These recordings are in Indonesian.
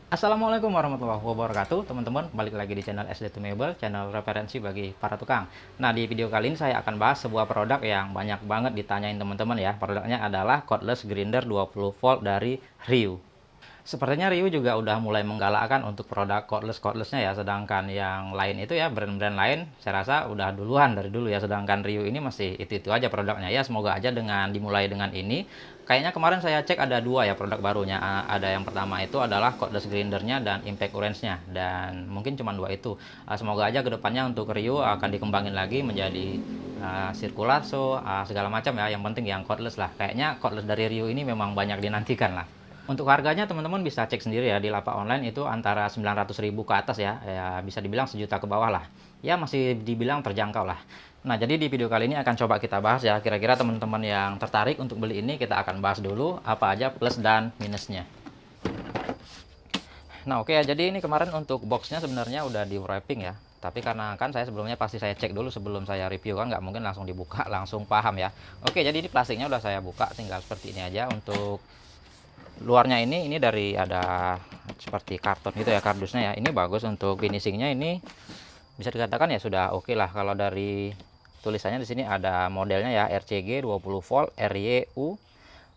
Assalamualaikum warahmatullahi wabarakatuh, teman-teman. Balik lagi di channel SD Mebel, channel referensi bagi para tukang. Nah, di video kali ini saya akan bahas sebuah produk yang banyak banget ditanyain teman-teman ya. Produknya adalah cordless grinder 20 volt dari Ryu. Sepertinya Ryu juga udah mulai menggalakkan untuk produk cordlessnya ya, sedangkan yang lain itu ya, brand-brand lain saya rasa udah duluan dari dulu ya, sedangkan Ryu ini masih itu aja produknya ya. Semoga aja dengan dimulai dengan ini. Kayaknya kemarin saya cek ada dua ya produk barunya. Ada yang pertama itu adalah cordless grindernya dan impact orange-nya, dan mungkin cuma dua itu. Semoga aja kedepannya untuk Ryu akan dikembangin lagi menjadi circular, so segala macam ya, yang penting yang cordless lah. Kayaknya cordless dari Ryu ini memang banyak dinantikan lah. Untuk harganya teman-teman bisa cek sendiri ya di lapak online, itu antara 900.000 ke atas ya. Ya bisa dibilang sejuta ke bawah lah. Ya masih dibilang terjangkau lah. Nah, jadi di video kali ini akan coba kita bahas ya. Kira-kira teman-teman yang tertarik untuk beli ini, kita akan bahas dulu apa aja plus dan minusnya. Nah, oke ya. Jadi ini kemarin untuk boxnya sebenarnya udah di wrapping ya. Tapi karena kan saya sebelumnya pasti saya cek dulu sebelum saya review, kan nggak mungkin langsung dibuka langsung paham ya. Oke, jadi ini plastiknya udah saya buka, tinggal seperti ini aja. Untuk luarnya ini dari ada seperti karton gitu ya, kardusnya ya. Ini bagus. Untuk finishingnya ini bisa dikatakan ya sudah oke lah. Kalau dari tulisannya di sini ada modelnya ya, RCG 20 volt RYU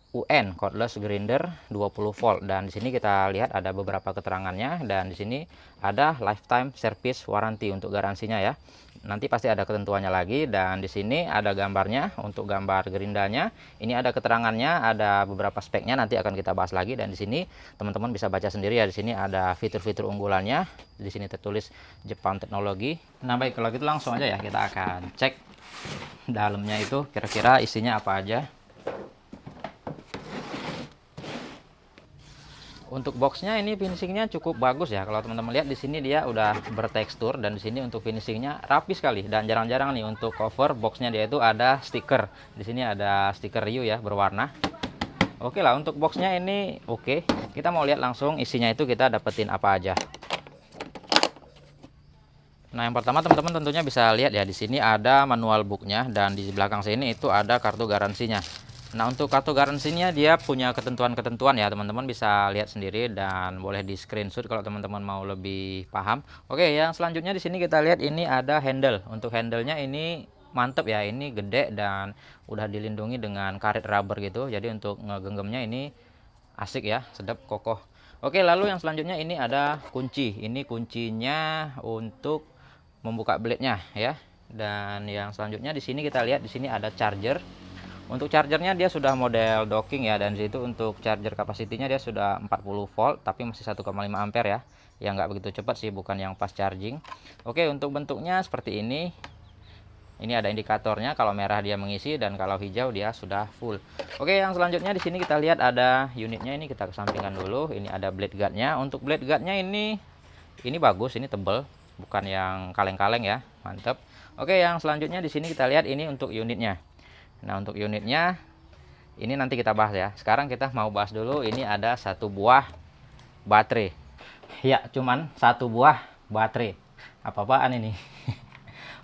UN cordless grinder 20 volt, dan di sini kita lihat ada beberapa keterangannya, dan di sini ada lifetime service warranty untuk garansinya ya. Nanti pasti ada ketentuannya lagi, dan di sini ada gambarnya untuk gambar gerindanya. Ini ada keterangannya, ada beberapa speknya, nanti akan kita bahas lagi, dan di sini teman-teman bisa baca sendiri ya. Di sini ada fitur-fitur unggulannya. Di sini tertulis Jepang Teknologi. Nah, baik, kalau gitu langsung aja ya, kita akan cek dalamnya itu kira-kira isinya apa aja. Untuk boxnya ini finishingnya cukup bagus ya. Kalau teman-teman lihat di sini dia udah bertekstur, dan di sini untuk finishingnya rapi sekali. Dan jarang-jarang nih untuk cover boxnya dia itu ada stiker. Di sini ada stiker Ryu ya, berwarna. Oke lah, untuk boxnya ini oke. Kita mau lihat langsung isinya itu kita dapetin apa aja. Nah, yang pertama teman-teman tentunya bisa lihat ya, di sini ada manual booknya, dan di belakang sini itu ada kartu garansinya. Nah, untuk kartu garansinya dia punya ketentuan-ketentuan ya, teman-teman bisa lihat sendiri dan boleh di screenshot kalau teman-teman mau lebih paham. Oke, yang selanjutnya di sini kita lihat ini ada handle. Untuk handlenya ini mantep ya, ini gede dan udah dilindungi dengan karet rubber gitu. Jadi untuk ngegenggamnya ini asik ya, sedap, kokoh. Oke, lalu yang selanjutnya ini ada kunci. Ini kuncinya untuk membuka blade-nya ya. Dan yang selanjutnya di sini kita lihat di sini ada charger. Untuk chargernya dia sudah model docking ya, dan situ untuk charger kapasitinya dia sudah 40 volt tapi masih 1,5 ampere ya. Yang nggak begitu cepat sih, bukan yang fast charging. Oke, untuk bentuknya seperti ini. Ini ada indikatornya, kalau merah dia mengisi dan kalau hijau dia sudah full. Oke, yang selanjutnya di sini kita lihat ada unitnya, ini kita kesampingkan dulu. Ini ada blade guardnya. Untuk blade guardnya ini bagus, ini tebel, bukan yang kaleng-kaleng ya, mantap. Oke, yang selanjutnya di sini kita lihat ini untuk unitnya. Nah, untuk unitnya ini nanti kita bahas ya. Sekarang kita mau bahas dulu, ini ada satu buah baterai. Ya, cuman satu buah baterai. Apa-apaan ini?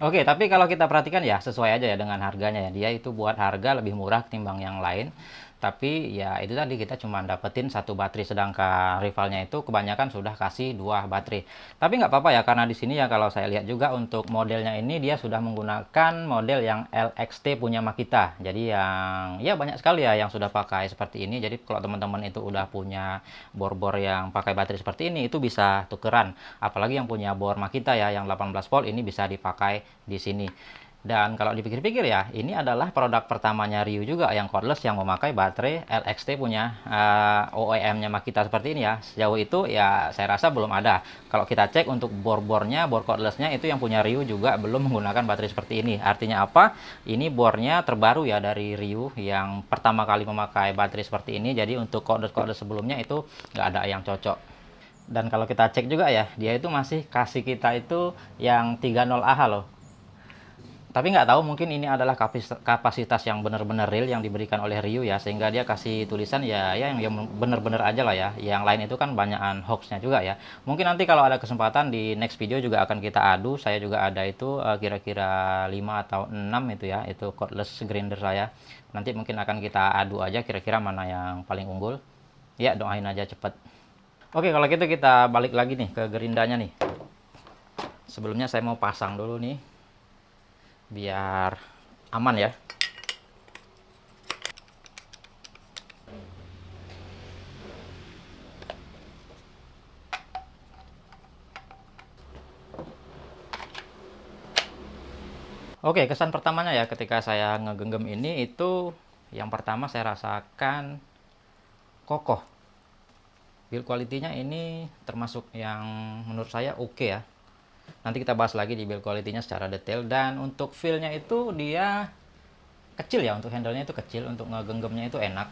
Oke, tapi kalau kita perhatikan ya sesuai aja ya dengan harganya ya. Dia itu buat harga lebih murah ketimbang yang lain. Tapi ya itu tadi, kita cuma dapetin satu baterai, sedangkan rivalnya itu kebanyakan sudah kasih dua baterai. Tapi nggak apa-apa ya, karena di sini ya kalau saya lihat juga untuk modelnya ini dia sudah menggunakan model yang LXT punya Makita. Jadi yang ya banyak sekali ya yang sudah pakai seperti ini. Jadi kalau teman-teman itu udah punya bor-bor yang pakai baterai seperti ini, itu bisa tukeran. Apalagi yang punya bor Makita ya yang 18 volt, ini bisa dipakai di sini. Dan kalau dipikir-pikir ya, ini adalah produk pertamanya Ryu juga yang cordless yang memakai baterai LXT punya OEM-nya Makita seperti ini ya. Sejauh itu ya saya rasa belum ada. Kalau kita cek untuk bor-bornya, bor cordlessnya itu yang punya Ryu juga belum menggunakan baterai seperti ini. Artinya apa? Ini bornya terbaru ya dari Ryu yang pertama kali memakai baterai seperti ini. Jadi untuk cordless sebelumnya itu nggak ada yang cocok. Dan kalau kita cek juga ya, dia itu masih kasih kita itu yang 30Ah loh. Tapi nggak tahu, mungkin ini adalah kapasitas yang benar-benar real yang diberikan oleh Ryu ya, sehingga dia kasih tulisan ya yang benar-benar aja lah ya. Yang lain itu kan banyakan hoaxnya juga ya. Mungkin nanti kalau ada kesempatan di next video juga akan kita adu. Saya juga ada itu kira-kira 5 atau 6 itu ya, itu cordless grinder saya. Nanti mungkin akan kita adu aja kira-kira mana yang paling unggul. Ya, doain aja cepet. Oke, kalau gitu kita balik lagi nih ke gerindanya nih. Sebelumnya saya mau pasang dulu nih, biar aman ya. Oke, kesan pertamanya ya ketika saya ngegenggam ini itu yang pertama saya rasakan kokoh. Build quality-nya ini termasuk yang menurut saya oke ya. Nanti kita bahas lagi di build quality-nya secara detail. Dan untuk feel-nya itu dia kecil ya, untuk handle-nya itu kecil, untuk ngegenggamnya itu enak.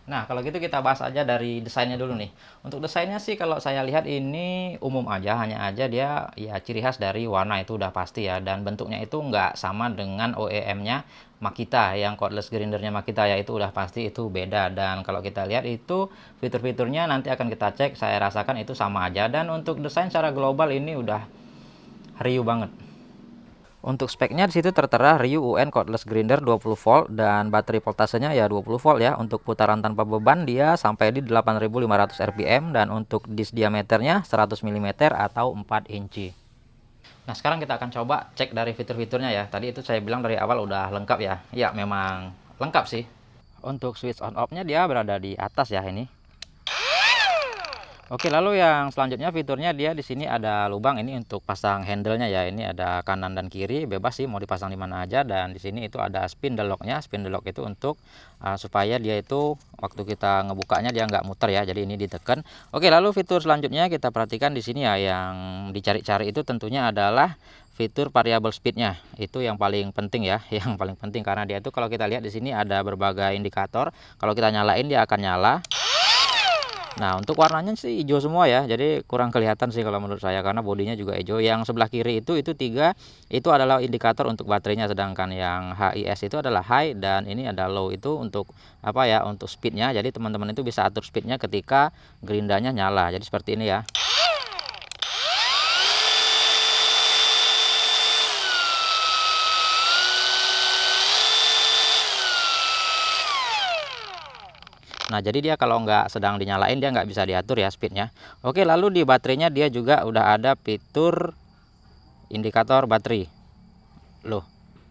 Nah, kalau gitu kita bahas aja dari desainnya dulu nih. Untuk desainnya sih kalau saya lihat ini umum aja, hanya aja dia ya ciri khas dari warna itu udah pasti ya. Dan bentuknya itu nggak sama dengan OEM-nya Makita, yang cordless grindernya Makita ya, itu udah pasti itu beda. Dan kalau kita lihat itu fitur-fiturnya nanti akan kita cek, saya rasakan itu sama aja. Dan untuk desain secara global ini udah riuh banget. Untuk speknya di situ tertera Ryu UN cordless grinder 20 volt dan baterai voltasenya ya 20 volt ya. Untuk putaran tanpa beban dia sampai di 8500 rpm dan untuk disk diameternya 100 mm atau 4 inci. Nah, sekarang kita akan coba cek dari fitur-fiturnya ya. Tadi itu saya bilang dari awal udah lengkap ya. Ya, memang lengkap sih. Untuk switch on off-nya dia berada di atas ya ini. Oke, lalu yang selanjutnya fiturnya dia di sini ada lubang ini untuk pasang handle-nya ya. Ini ada kanan dan kiri, bebas sih mau dipasang di mana aja. Dan di sini itu ada spindle lock-nya. Spindle lock itu untuk supaya dia itu waktu kita ngebukanya dia nggak muter ya. Jadi ini ditekan. Oke, lalu fitur selanjutnya kita perhatikan di sini ya, yang dicari-cari itu tentunya adalah fitur variable speed-nya. Itu yang paling penting ya, yang paling penting karena dia itu kalau kita lihat di sini ada berbagai indikator. Kalau kita nyalain dia akan nyala. Nah, untuk warnanya sih hijau semua ya, jadi kurang kelihatan sih kalau menurut saya karena bodinya juga hijau. Yang sebelah kiri itu tiga, itu adalah indikator untuk baterainya, sedangkan yang HIS itu adalah high dan ini ada low itu untuk apa ya, untuk speednya. Jadi teman-teman itu bisa atur speednya ketika gerindanya nyala. Jadi seperti ini ya. Nah, jadi dia kalau nggak sedang dinyalain dia nggak bisa diatur ya speednya. Oke, lalu di baterainya dia juga udah ada fitur indikator baterai. Loh,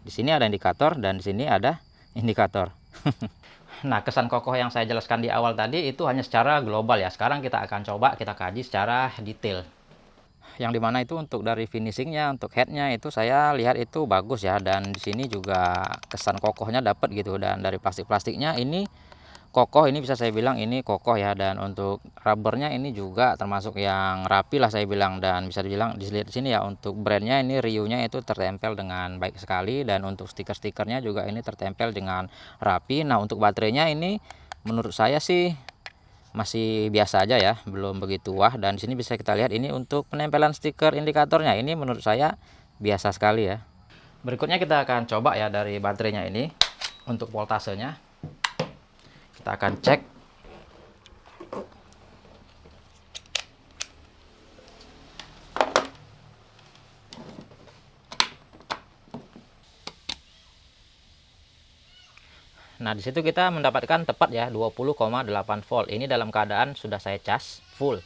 di sini ada indikator dan di sini ada indikator. Nah, kesan kokoh yang saya jelaskan di awal tadi itu hanya secara global ya. Sekarang kita akan coba kita kaji secara detail. Yang dimana itu untuk dari finishingnya, untuk headnya itu saya lihat itu bagus ya. Dan di sini juga kesan kokohnya dapat gitu. Dan dari plastik-plastiknya ini kokoh, ini bisa saya bilang ini kokoh ya. Dan untuk rubbernya ini juga termasuk yang rapi lah saya bilang, dan bisa dibilang dilihat di sini ya, untuk brandnya ini Ryu-nya itu tertempel dengan baik sekali, dan untuk stiker-stikernya juga ini tertempel dengan rapi. Nah, untuk baterainya ini menurut saya sih masih biasa aja ya, belum begitu wah. Dan di sini bisa kita lihat ini untuk penempelan stiker indikatornya ini menurut saya biasa sekali ya. Berikutnya kita akan coba ya dari baterainya ini untuk voltasenya. Kita akan cek. Nah, di situ kita mendapatkan tepat ya 20,8 volt. Ini dalam keadaan sudah saya cas full.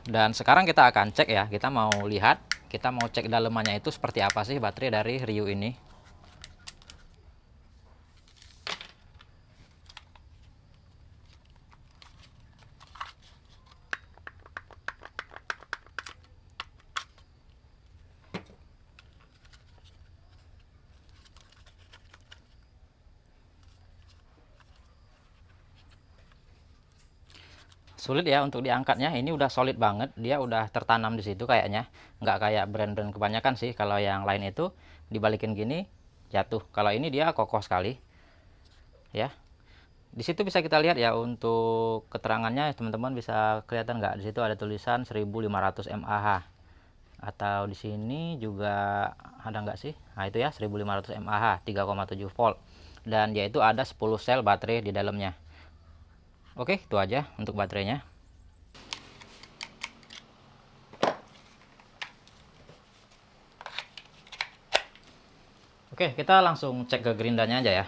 Dan sekarang kita akan cek ya, kita mau lihat, kita mau cek dalemannya itu seperti apa sih baterai dari Ryu ini. Sulit ya untuk diangkatnya, ini udah solid banget, dia udah tertanam di situ kayaknya, nggak kayak brand-brand kebanyakan sih. Kalau yang lain itu dibalikin gini jatuh, kalau ini dia kokoh sekali ya. Di situ bisa kita lihat ya, untuk keterangannya teman-teman bisa kelihatan nggak, di situ ada tulisan 1500 mAh, atau di sini juga ada nggak sih, nah itu ya 1500 mAh 3,7 volt, dan dia itu ada 10 sel baterai di dalamnya. Oke, itu aja untuk baterainya. Oke, kita langsung cek ke gerindanya aja ya.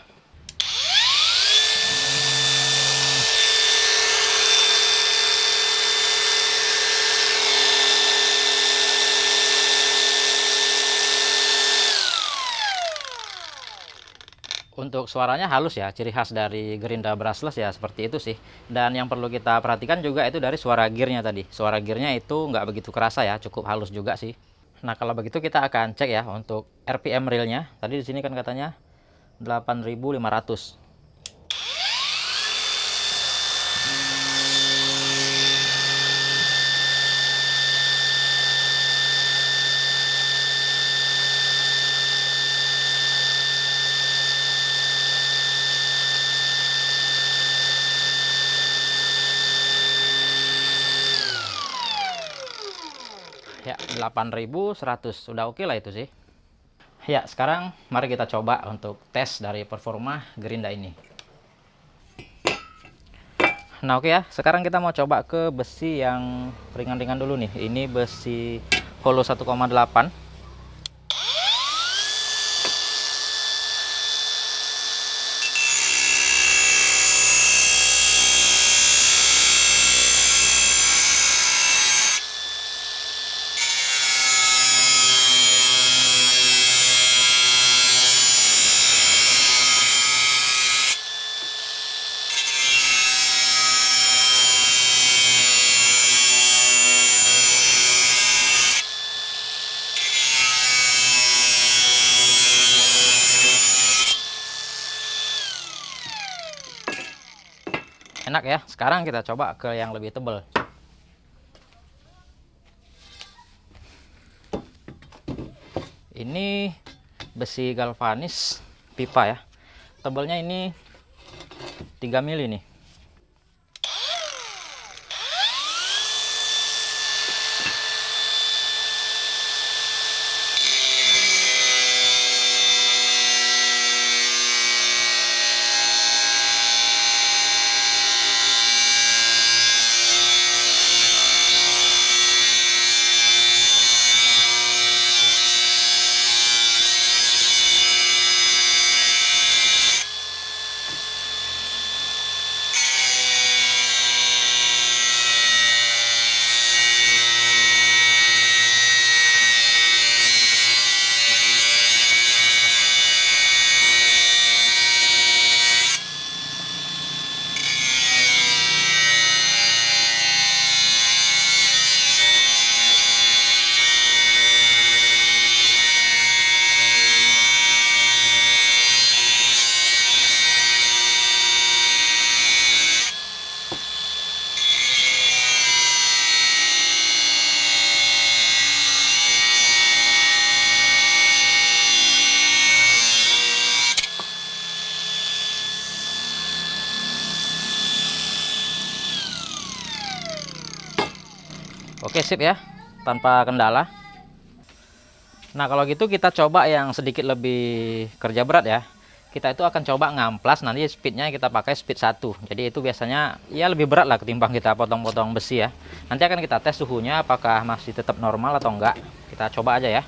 Untuk suaranya halus ya, ciri khas dari Gerinda brushless ya, seperti itu sih. Dan yang perlu kita perhatikan juga itu dari suara gearnya tadi. Suara gearnya itu nggak begitu kerasa ya, cukup halus juga sih. Nah, kalau begitu kita akan cek ya untuk RPM realnya. Tadi di sini kan katanya 8.500. Ya, 8.100 sudah oke lah itu sih. Ya, sekarang mari kita coba untuk tes dari performa Gerinda ini. Nah, oke ya, sekarang kita mau coba ke besi yang ringan-ringan dulu nih. Ini besi Holo 1,8. Enak ya. Sekarang kita coba ke yang lebih tebal. Ini besi galvanis pipa ya. Tebalnya ini 3 mili nih. Oke, sip ya, tanpa kendala. Nah, kalau gitu kita coba yang sedikit lebih kerja berat ya. Kita itu akan coba ngamplas, nanti speednya kita pakai speed 1. Jadi itu biasanya ya lebih berat lah ketimbang kita potong-potong besi ya. Nanti akan kita tes suhunya apakah masih tetap normal atau enggak. Kita coba aja ya.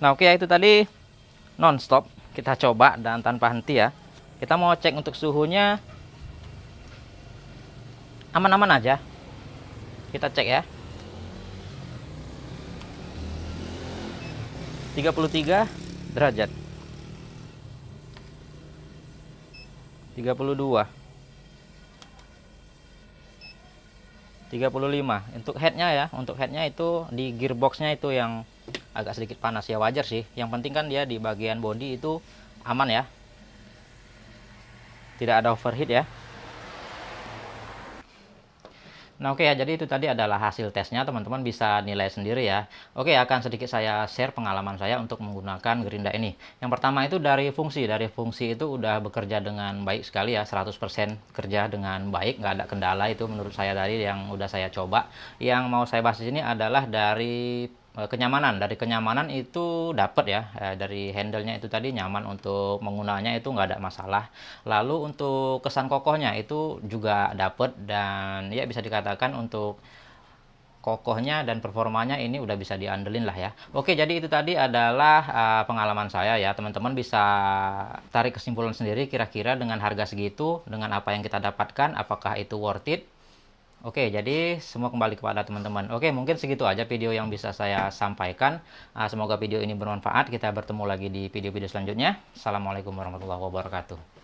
Nah oke ya, itu tadi non-stop kita coba dan tanpa henti ya. Kita mau cek untuk suhunya aman-aman aja. Kita cek ya. 33 derajat. 32. 35 untuk headnya ya. Untuk headnya itu di gearboxnya itu yang agak sedikit panas ya, wajar sih. Yang penting kan dia di bagian body itu aman ya, tidak ada overheat ya. Nah oke ya, jadi itu tadi adalah hasil tesnya, teman-teman bisa nilai sendiri ya. Oke, akan sedikit saya share pengalaman saya untuk menggunakan Gerinda ini. Yang pertama itu dari fungsi itu udah bekerja dengan baik sekali ya, 100% kerja dengan baik, nggak ada kendala itu menurut saya tadi yang udah saya coba. Yang mau saya bahas di sini adalah dari kenyamanan. Dari kenyamanan itu dapat ya, dari handle-nya itu tadi nyaman untuk menggunakannya, itu nggak ada masalah. Lalu untuk kesan kokohnya itu juga dapat, dan ya bisa dikatakan untuk kokohnya dan performanya ini udah bisa diandelin lah ya. Oke, jadi itu tadi adalah pengalaman saya ya. Teman-teman bisa tarik kesimpulan sendiri kira-kira dengan harga segitu, dengan apa yang kita dapatkan, apakah itu worth it. Oke, jadi semua kembali kepada teman-teman. Oke, mungkin segitu aja video yang bisa saya sampaikan. Semoga video ini bermanfaat. Kita bertemu lagi di video-video selanjutnya. Assalamualaikum warahmatullahi wabarakatuh.